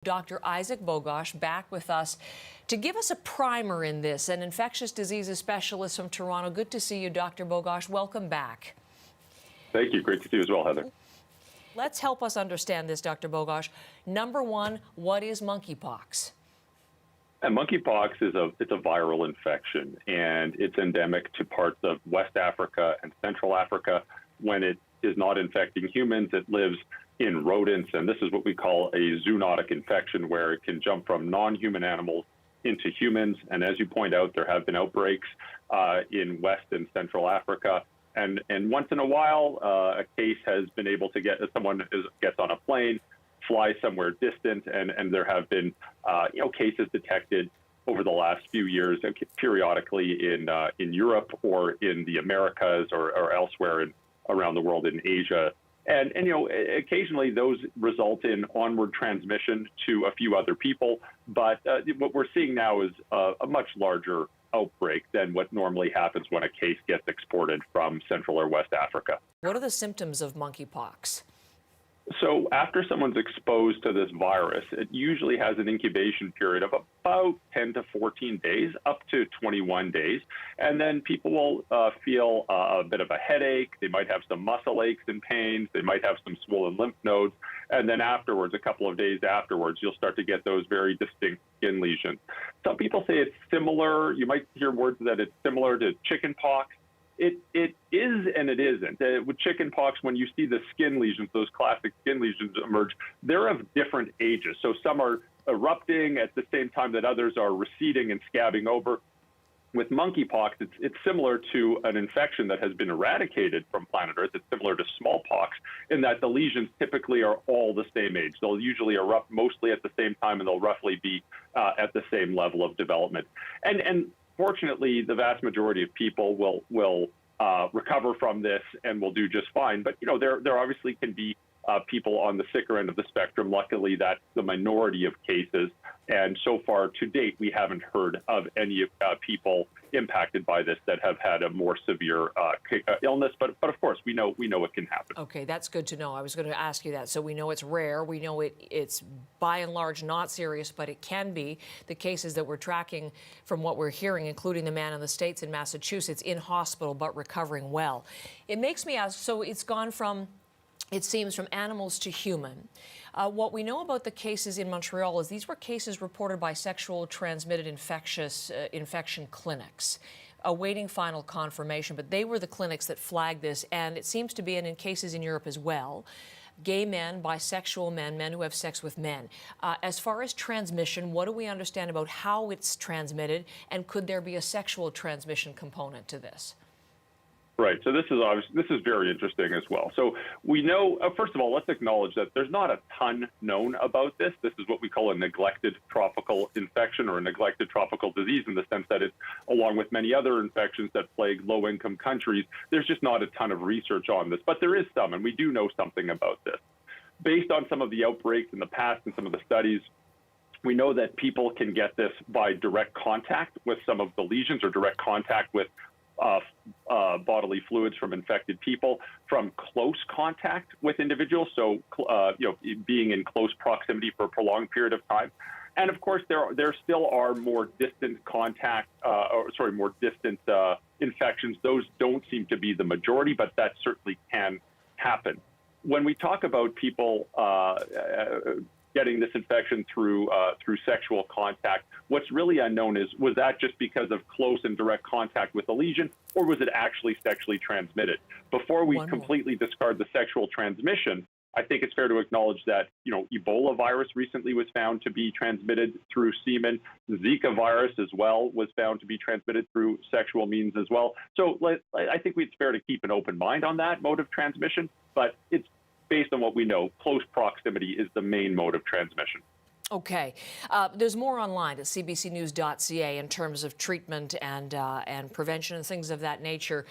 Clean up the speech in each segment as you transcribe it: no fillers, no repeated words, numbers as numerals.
Dr. Isaac Bogosh back with us to give us a primer in this, an infectious diseases specialist from Toronto. Good to see you, Dr. Bogosh. Welcome back. Thank you. Great to see you as well, Heather. Let's help us understand this, Dr. Bogosh. Number one, what is monkeypox? And monkeypox is it's a viral infection, and it's endemic to parts of West Africa and Central Africa. When it is not infecting humans, it lives in rodents, and this is what we call a zoonotic infection, where it can jump from non-human animals into humans. And as you point out, there have been outbreaks in West and Central Africa. And once in a while, a case has been able to someone gets on a plane, fly somewhere distant, and there have been cases detected over the last few years, periodically in Europe or in the Americas or elsewhere around the world in Asia. And occasionally those result in onward transmission to a few other people. But what we're seeing now is a much larger outbreak than what normally happens when a case gets exported from Central or West Africa. What are the symptoms of monkeypox? So after someone's exposed to this virus, it usually has an incubation period of about 10 to 14 days, up to 21 days. And then people will feel a bit of a headache. They might have some muscle aches and pains. They might have some swollen lymph nodes. And then afterwards, a couple of days afterwards, you'll start to get those very distinct skin lesions. Some people say it's similar. You might hear words that it's similar to chickenpox. It is and it isn't. With chickenpox, when you see the skin lesions, those classic skin lesions emerge, they're of different ages. So some are erupting at the same time that others are receding and scabbing over. With monkeypox, it's similar to an infection that has been eradicated from planet Earth. It's similar to smallpox in that the lesions typically are all the same age. They'll usually erupt mostly at the same time, and they'll roughly be at the same level of development. And fortunately, the vast majority of people will recover from this and will do just fine. But there obviously can be people on the sicker end of the spectrum. Luckily, that's the minority of cases. And so far to date, we haven't heard of any people impacted by this that have had a more severe illness. But of course, we know it can happen. Okay, that's good to know. I was going to ask you that. So we know it's rare. We know it's by and large not serious, but it can be. The cases that we're tracking from what we're hearing, including the man in the States in Massachusetts, in hospital but recovering well. It makes me ask, so it's gone from, it seems, from animals to human. What we know about the cases in Montreal is these were cases reported by sexual transmitted infection clinics, awaiting final confirmation. But they were the clinics that flagged this, and it seems to be, and in cases in Europe as well, gay men, bisexual men, men who have sex with men. As far as transmission, what do we understand about how it's transmitted, and could there be a sexual transmission component to this? Right. So this is very interesting as well. So we know, first of all, let's acknowledge that there's not a ton known about this. This is what we call a neglected tropical infection or a neglected tropical disease, in the sense that it's, along with many other infections that plague low-income countries, there's just not a ton of research on this. But there is some, and we do know something about this. Based on some of the outbreaks in the past and some of the studies, we know that people can get this by direct contact with some of the lesions, or direct contact with bodily fluids from infected people, from close contact with individuals, so being in close proximity for a prolonged period of time. And of course, there still are more distant contact, more distant infections. Those don't seem to be the majority, but that certainly can happen. When we talk about people getting this infection through sexual contact, what's really unknown is, was that just because of close and direct contact with the lesion, or was it actually sexually transmitted? Before we completely discard the sexual transmission, I think it's fair to acknowledge that Ebola virus recently was found to be transmitted through semen. Zika virus as well was found to be transmitted through sexual means as well. So I think it's fair to keep an open mind on that mode of transmission, but it's based on what we know, close proximity is the main mode of transmission. Okay. There's more online at cbcnews.ca in terms of treatment and prevention and things of that nature.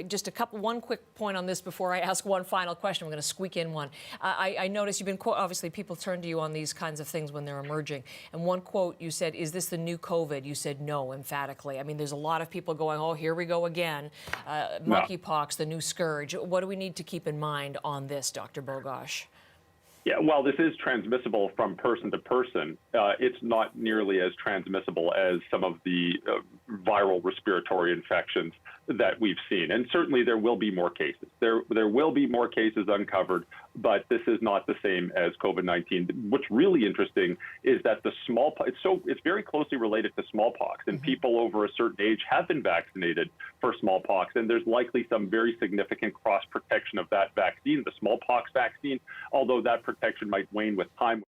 Just one quick point on this before I ask one final question. I'm going to squeak in one. I noticed you've been, obviously people turn to you on these kinds of things when they're emerging. And one quote you said, "Is this the new COVID?" You said no, emphatically. I mean, there's a lot of people going, "Oh, here we go again. Monkeypox, the new scourge." What do we need to keep in mind on this, Dr. Bogosh? Yeah, while this is transmissible from person to person, it's not nearly as transmissible as some of the viral respiratory infections that we've seen. And certainly there will be more cases. There will be more cases uncovered, but this is not the same as COVID-19. What's really interesting is that the smallpox, it's very closely related to smallpox, and people over a certain age have been vaccinated for smallpox, and there's likely some very significant cross protection of that vaccine, the smallpox vaccine, although that protection might wane with time.